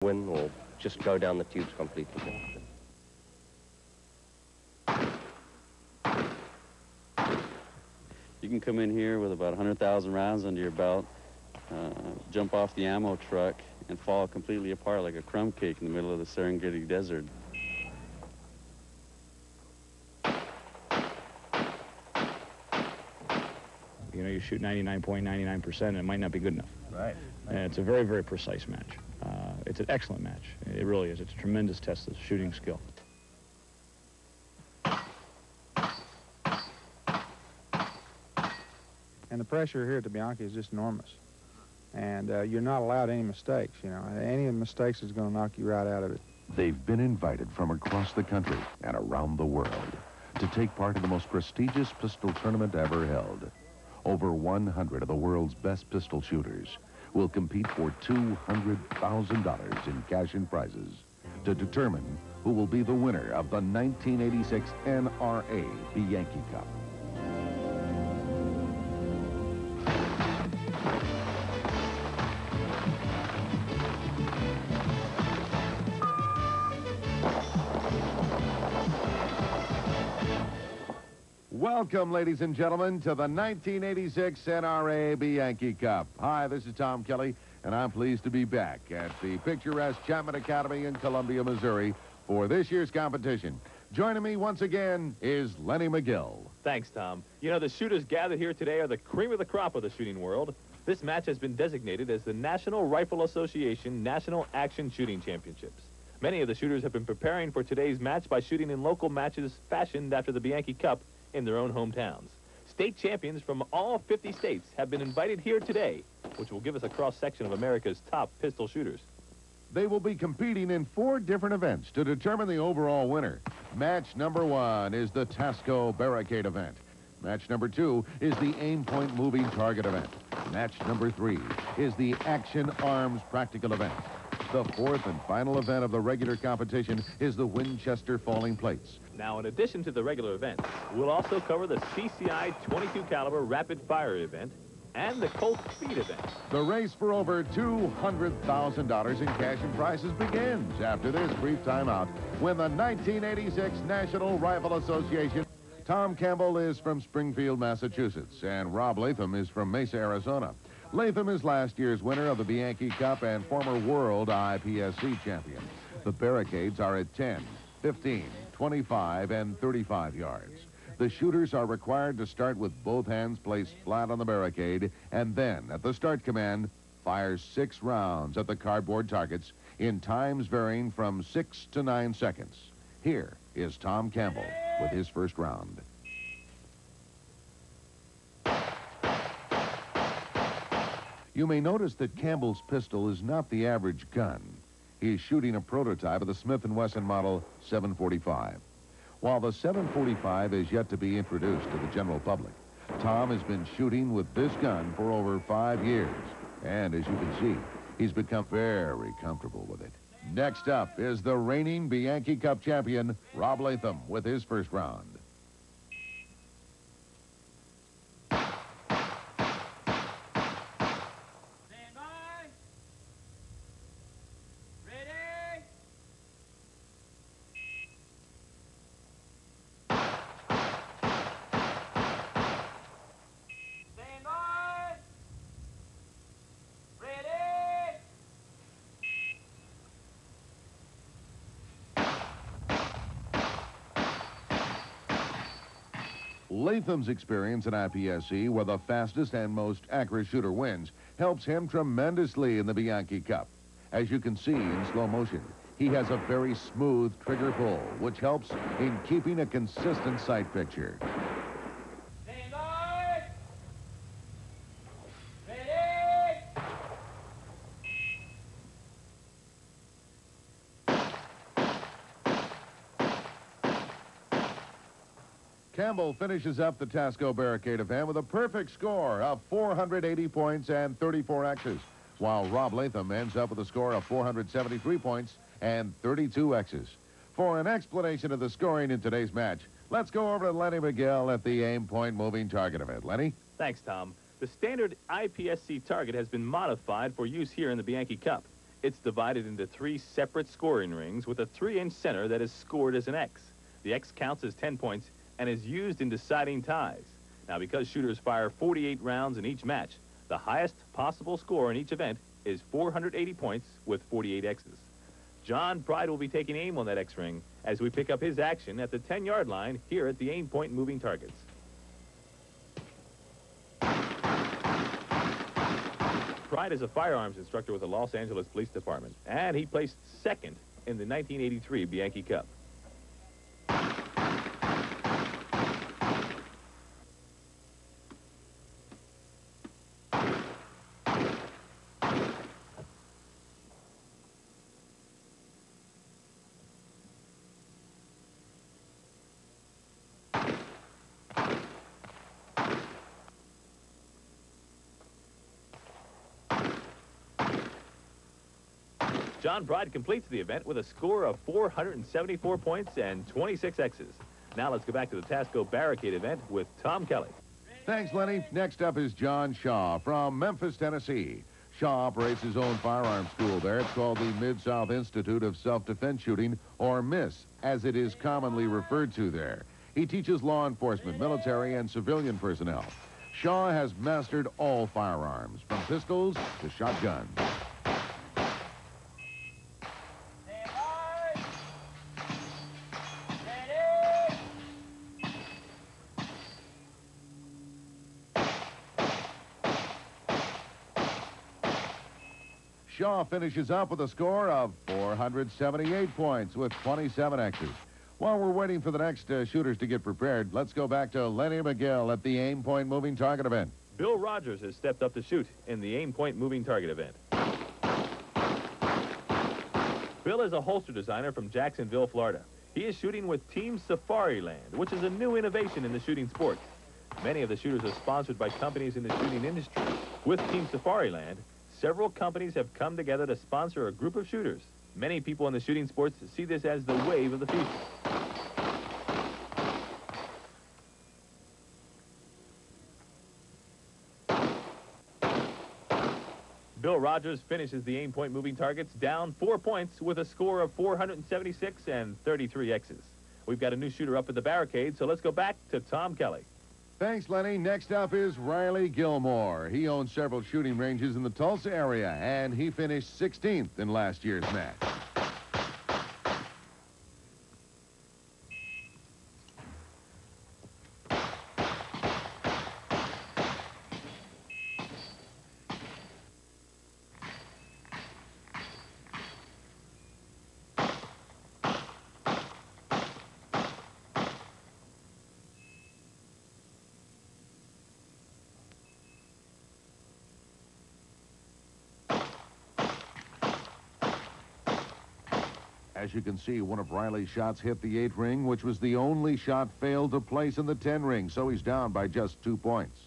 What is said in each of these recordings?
win or just go down the tubes completely. You can come in here with about 100,000 rounds under your belt, jump off the ammo truck, and fall completely apart like a crumb cake in the middle of the Serengeti Desert. You know, you shoot 99.99%, and it might not be good enough. Right. And it's a very, very precise match. It's an excellent match. It really is. It's a tremendous test of shooting skill. And the pressure here at the Bianchi is just enormous. And you're not allowed any mistakes, you know. Any of the mistakes is going to knock you right out of it. They've been invited from across the country and around the world to take part in the most prestigious pistol tournament ever held. Over 100 of the world's best pistol shooters will compete for $200,000 in cash and prizes to determine who will be the winner of the 1986 NRA Bianchi Cup. Welcome, ladies and gentlemen, to the 1986 NRA Bianchi Cup. Hi, this is Tom Kelly, and I'm pleased to be back at the picturesque Chapman Academy in Columbia, Missouri, for this year's competition. Joining me once again is Lenny McGill. Thanks, Tom. You know, the shooters gathered here today are the cream of the crop of the shooting world. This match has been designated as the National Rifle Association National Action Shooting Championships. Many of the shooters have been preparing for today's match by shooting in local matches fashioned after the Bianchi Cup in their own hometowns. State champions from all 50 states have been invited here today, which will give us a cross-section of America's top pistol shooters. They will be competing in 4 different events to determine the overall winner. Match number 1 is the Tasco Barricade event. Match number 2 is the Aim Point Moving Target event. Match number 3 is the Action Arms Practical event. The 4th and final event of the regular competition is the Winchester Falling Plates. Now, in addition to the regular events, we'll also cover the CCI 22 caliber rapid fire event and the Colt speed event. The race for over $200,000 in cash and prizes begins after this brief timeout when the 1986 National Rifle Association. Tom Campbell is from Springfield, Massachusetts, and Rob Latham is from Mesa, Arizona. Latham is last year's winner of the Bianchi Cup and former world IPSC champion. The barricades are at 10, 15, 25, and 35 yards. The shooters are required to start with both hands placed flat on the barricade and then, at the start command, fire 6 rounds at the cardboard targets in times varying from 6 to 9 seconds. Here is Tom Campbell with his first round. You may notice that Campbell's pistol is not the average gun. He's shooting a prototype of the Smith & Wesson model 745. While the 745 is yet to be introduced to the general public, Tom has been shooting with this gun for over 5 years. And as you can see, he's become very comfortable with it. Next up is the reigning Bianchi Cup champion, Rob Latham, with his first round. Latham's experience in IPSC, where the fastest and most accurate shooter wins, helps him tremendously in the Bianchi Cup. As you can see in slow motion, he has a very smooth trigger pull, which helps in keeping a consistent sight picture. Stand by. Ready. Campbell finishes up the Tasco Barricade event with a perfect score of 480 points and 34 X's, while Rob Latham ends up with a score of 473 points and 32 X's. For an explanation of the scoring in today's match, let's go over to Lenny McGill at the Aim Point Moving Target event. Lenny? Thanks, Tom. The standard IPSC target has been modified for use here in the Bianchi Cup. It's divided into 3 separate scoring rings with a 3-inch center that is scored as an X. The X counts as 10 points and is used in deciding ties. Now, because shooters fire 48 rounds in each match, the highest possible score in each event is 480 points with 48 X's. John Pride will be taking aim on that X ring as we pick up his action at the 10-yard line here at the aim point moving targets. Pride is a firearms instructor with the Los Angeles Police Department, and he placed second in the 1983 Bianchi Cup. John Pride completes the event with a score of 474 points and 26 X's. Now let's go back to the Tasco Barricade event with Tom Kelly. Thanks, Lenny. Next up is John Shaw from Memphis, Tennessee. Shaw operates his own firearms school there. It's called the Mid-South Institute of Self-Defense Shooting, or MISS, as it is commonly referred to there. He teaches law enforcement, military, and civilian personnel. Shaw has mastered all firearms, from pistols to shotguns. Shaw finishes up with a score of 478 points with 27 X's. While we're waiting for the next shooters to get prepared, let's go back to Lenny McGill at the aim point moving target event. Bill Rogers has stepped up to shoot in the aim point moving target event. Bill is a holster designer from Jacksonville, Florida. He is shooting with Team Safariland, which is a new innovation in the shooting sports. Many of the shooters are sponsored by companies in the shooting industry. With Team Safariland, several companies have come together to sponsor a group of shooters. Many people in the shooting sports see this as the wave of the future. Bill Rogers finishes the aim point moving targets down 4 points with a score of 476 and 33 X's. We've got a new shooter up at the Barricade, so let's go back to Tom Kelly. Thanks, Lenny. Next up is Riley Gilmore. He owns several shooting ranges in the Tulsa area, and he finished 16th in last year's match. As you can see, one of Riley's shots hit the 8 ring, which was the only shot failed to place in the 10 ring, so he's down by just 2 points.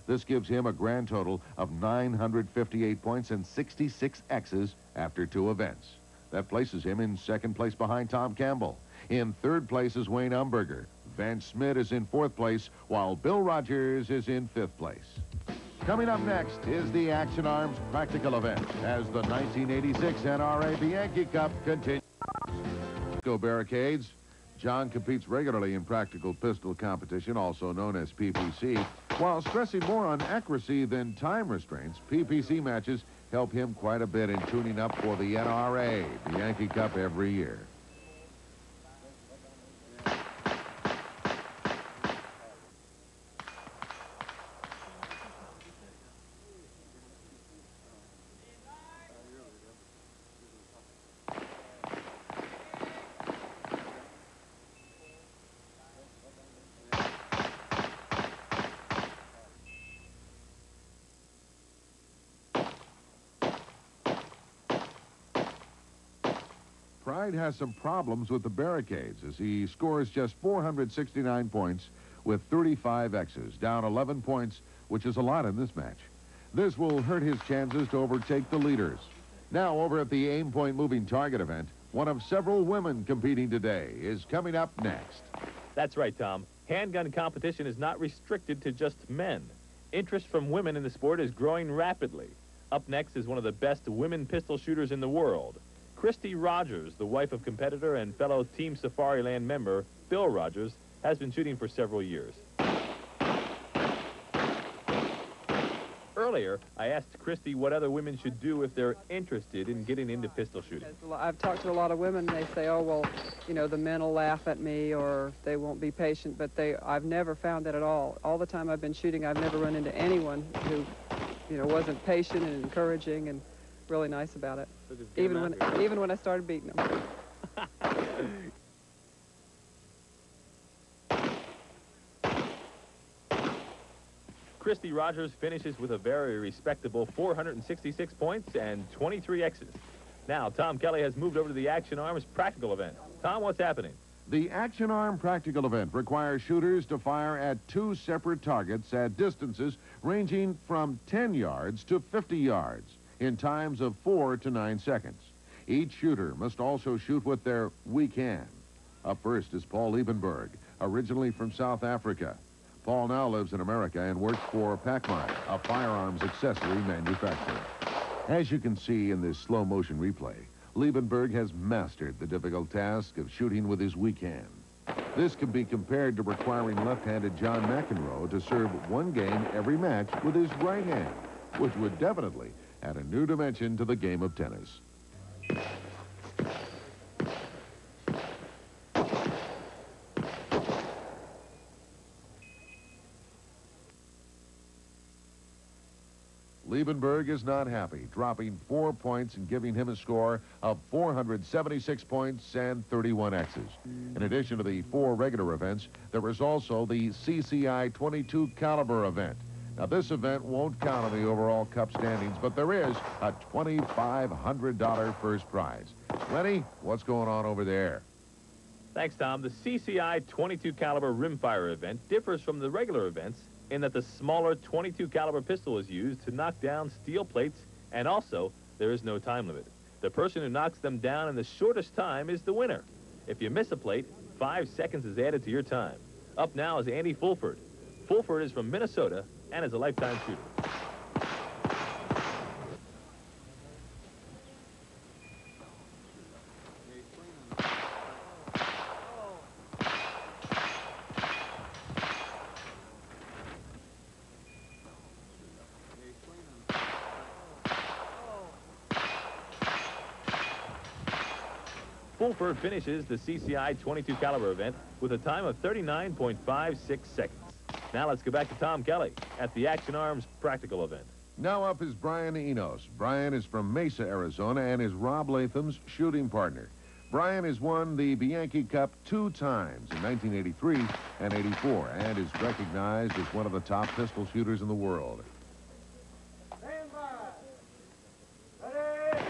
This gives him a grand total of 958 points and 66 X's after 2 events. That places him in 2nd place behind Tom Campbell. In 3rd place is Wayne Umberger. Van Smith is in 4th place, while Bill Rogers is in 5th place. Coming up next is the Action Arms Practical event as the 1986 NRA Bianchi Cup continues. Go Barricades. John competes regularly in practical pistol competition, also known as PPC. While stressing more on accuracy than time restraints, PPC matches help him quite a bit in tuning up for the NRA Bianchi Cup every year. Pride has some problems with the Barricades as he scores just 469 points with 35 X's, down 11 points, which is a lot in this match. This will hurt his chances to overtake the leaders. Now, over at the aim point moving target event, one of several women competing today is coming up next. That's right, Tom. Handgun competition is not restricted to just men. Interest from women in the sport is growing rapidly. Up next is one of the best women pistol shooters in the world. Christy Rogers, the wife of competitor and fellow Team Safariland member Bill Rogers, has been shooting for several years. Earlier, I asked Christy what other women should do if they're interested in getting into pistol shooting. I've talked to a lot of women, and they say, oh, well, you know, the men will laugh at me or they won't be patient, but I've never found that at all. All the time I've been shooting, I've never run into anyone who, you know, wasn't patient and encouraging and really nice about it, even when I started beating them. Christy Rogers finishes with a very respectable 466 points and 23 X's. Now, Tom Kelly has moved over to the Action Arms practical event. Tom, what's happening? The Action Arm practical event requires shooters to fire at 2 separate targets at distances ranging from 10 yards to 50 yards in times of 4 to 9 seconds. Each shooter must also shoot with their weak hand. Up first is Paul Liebenberg, originally from South Africa. Paul now lives in America and works for Pacmine, a firearms accessory manufacturer. As you can see in this slow-motion replay, Liebenberg has mastered the difficult task of shooting with his weak hand. This can be compared to requiring left-handed John McEnroe to serve 1 game every match with his right hand, which would definitely add a new dimension to the game of tennis. Liebenberg is not happy, dropping 4 points and giving him a score of 476 points and 31 X's. In addition to the 4 regular events, there is also the CCI 22 caliber event. Now, this event won't count on the overall cup standings, but there is a $2,500 first prize. Lenny, what's going on over there? Thanks, Tom. The CCI 22 caliber rimfire event differs from the regular events in that the smaller 22 caliber pistol is used to knock down steel plates, and also there is no time limit. The person who knocks them down in the shortest time is the winner. If you miss a plate, 5 seconds is added to your time. Up now is Andy Fulford. Fulford is from Minnesota and is a lifetime shooter. Fulford finishes the CCI 22 caliber event with a time of 39.56 seconds. Now let's go back to Tom Kelly at the Action Arms practical event. Now up is Brian Enos. Brian is from Mesa, Arizona, and is Rob Latham's shooting partner. Brian has won the Bianchi Cup 2 times in 1983 and 84 and is recognized as one of the top pistol shooters in the world. Stand by. Ready?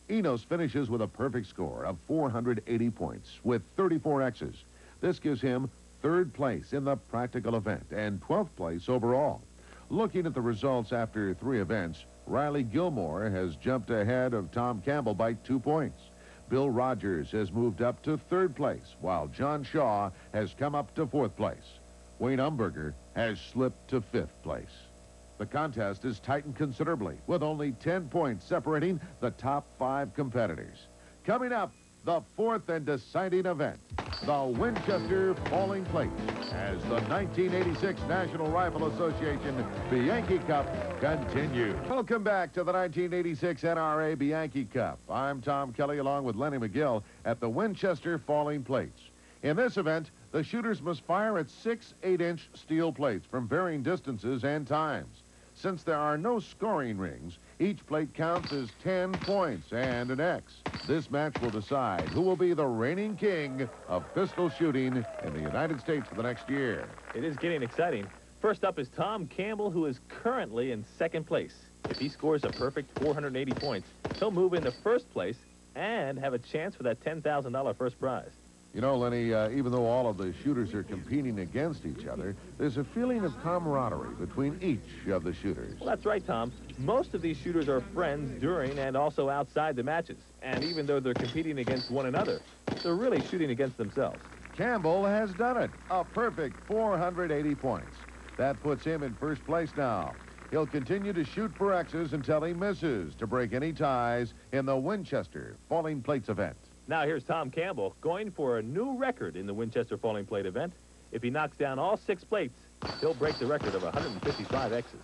Enos finishes with a perfect score of 480 points with 34 X's. This gives him 3rd place in the practical event and 12th place overall. Looking at the results after 3 events, Riley Gilmore has jumped ahead of Tom Campbell by 2 points. Bill Rogers has moved up to 3rd place, while John Shaw has come up to 4th place. Wayne Umberger has slipped to 5th place. The contest is tightened considerably, with only 10 points separating the top 5 competitors. Coming up, the 4th and deciding event, the Winchester Falling Plate, as the 1986 National Rifle Association Bianchi Cup continues. Welcome back to the 1986 NRA Bianchi Cup. I'm Tom Kelly, along with Lenny McGill, at the Winchester Falling Plates. In this event, the shooters must fire at 6 8-inch steel plates from varying distances and times. Since there are no scoring rings, each plate counts as 10 points and an X. This match will decide who will be the reigning king of pistol shooting in the United States for the next year. It is getting exciting. First up is Tom Campbell, who is currently in 2nd place. If he scores a perfect 480 points, he'll move into 1st place and have a chance for that $10,000 first prize. You know, Lenny, even though all of the shooters are competing against each other, there's a feeling of camaraderie between each of the shooters. Well, that's right, Tom. Most of these shooters are friends during and also outside the matches. And even though they're competing against one another, they're really shooting against themselves. Campbell has done it. A perfect 480 points. That puts him in first place now. He'll continue to shoot for X's until he misses to break any ties in the Winchester Falling Plates event. Now here's Tom Campbell going for a new record in the Winchester Falling Plate event. If he knocks down all 6 plates, he'll break the record of 155 X's.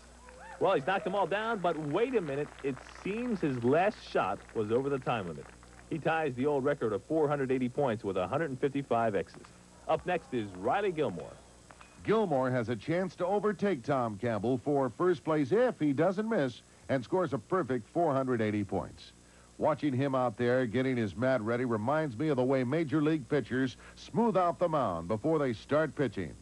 Well, he's knocked them all down, but wait a minute. It seems his last shot was over the time limit. He ties the old record of 480 points with 155 X's. Up next is Riley Gilmore. Gilmore has a chance to overtake Tom Campbell for first place if he doesn't miss and scores a perfect 480 points. Watching him out there getting his mat ready reminds me of the way Major League pitchers smooth out the mound before they start pitching.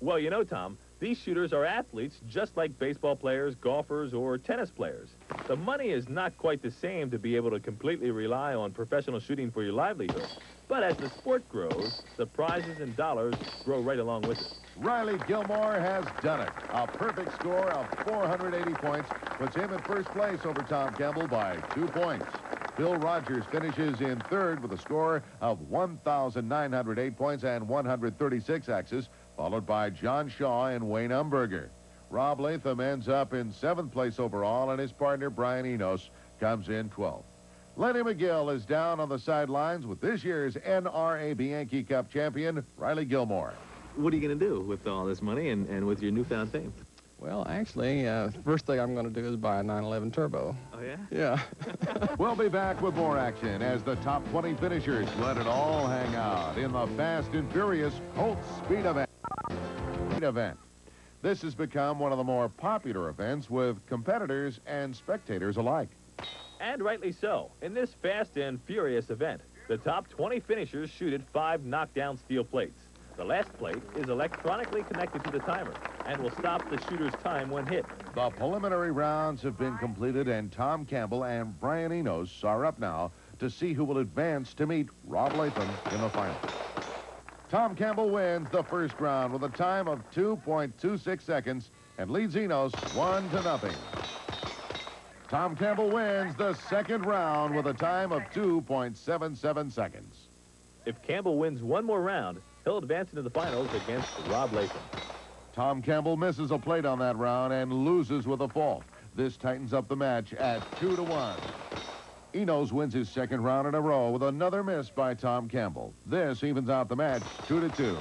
Well, you know, Tom, these shooters are athletes just like baseball players, golfers, or tennis players. The money is not quite the same to be able to completely rely on professional shooting for your livelihood. But as the sport grows, the prizes and dollars grow right along with it. Riley Gilmore has done it. A perfect score of 480 points puts him in first place over Tom Campbell by 2 points. Bill Rogers finishes in third with a score of 1,908 points and 136 X's, followed by John Shaw and Wayne Umberger. Rob Latham ends up in 7th place overall, and his partner Brian Enos comes in 12th. Lenny McGill is down on the sidelines with this year's NRA Bianchi Cup champion, Riley Gilmore. What are you going to do with all this money and with your newfound fame? Well, actually, first thing I'm going to do is buy a 911 Turbo. Oh, yeah? Yeah. We'll be back with more action as the top 20 finishers let it all hang out in the fast and furious Colt Speed event. This has become one of the more popular events with competitors and spectators alike. And rightly so. In this fast and furious event, the top 20 finishers shoot at 5 knockdown steel plates. The last plate is electronically connected to the timer and will stop the shooter's time when hit. The preliminary rounds have been completed, and Tom Campbell and Brian Enos are up now to see who will advance to meet Rob Latham in the final. Tom Campbell wins the first round with a time of 2.26 seconds and leads Enos 1-0. Tom Campbell wins the second round with a time of 2.77 seconds. If Campbell wins one more round, he'll advance into the finals against Rob Latham. Tom Campbell misses a plate on that round and loses with a fault. This tightens up the match at 2-1. Enos wins his second round in a row with another miss by Tom Campbell. This evens out the match 2-2.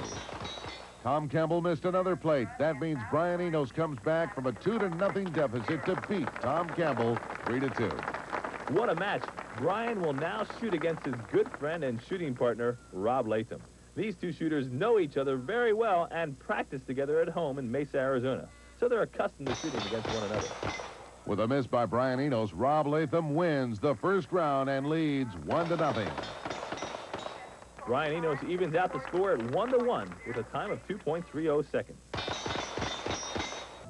Tom Campbell missed another plate. That means Brian Enos comes back from a 2-0 deficit to beat Tom Campbell 3-2. What a match. Brian will now shoot against his good friend and shooting partner, Rob Latham. These two shooters know each other very well and practice together at home in Mesa, Arizona. So they're accustomed to shooting against one another. With a miss by Brian Enos, Rob Latham wins the first round and leads 1-0. Brian Enos evens out the score at 1-1 with a time of 2.30 seconds.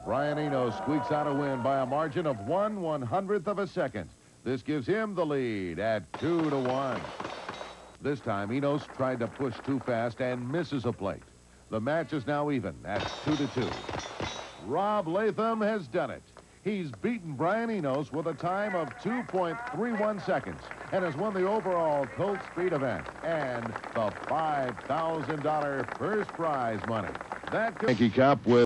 Brian Enos squeaks out a win by a margin of 1/100th of a second. This gives him the lead at 2-1. This time, Enos tried to push too fast and misses a plate. The match is now even at 2-2. Rob Latham has done it. He's beaten Brian Enos with a time of 2.31 seconds and has won the overall Colt Speed event and the $5,000 first prize money. That Bianchi Cup with